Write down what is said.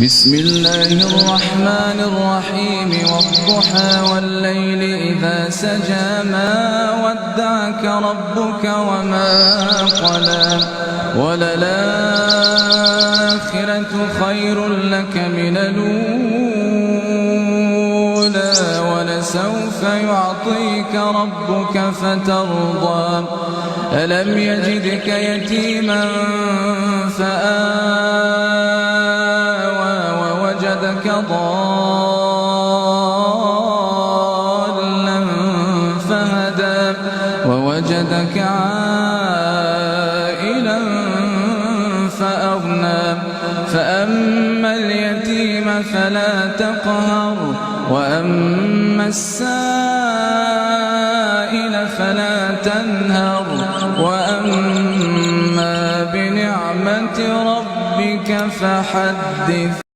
بسم الله الرحمن الرحيم والضحى والليل إذا سجى ما ودعك ربك وما قلى وللآخرة خير لك من الأولى ولسوف يعطيك ربك فترضى ألم يجدك يتيما فآوى ووجدك ضالا فهدى ووجدك عائلا فأغنى فأما اليتيم فلا تقهر وأما السائل فلا تنهر وأما بنعمة ربك فحدث.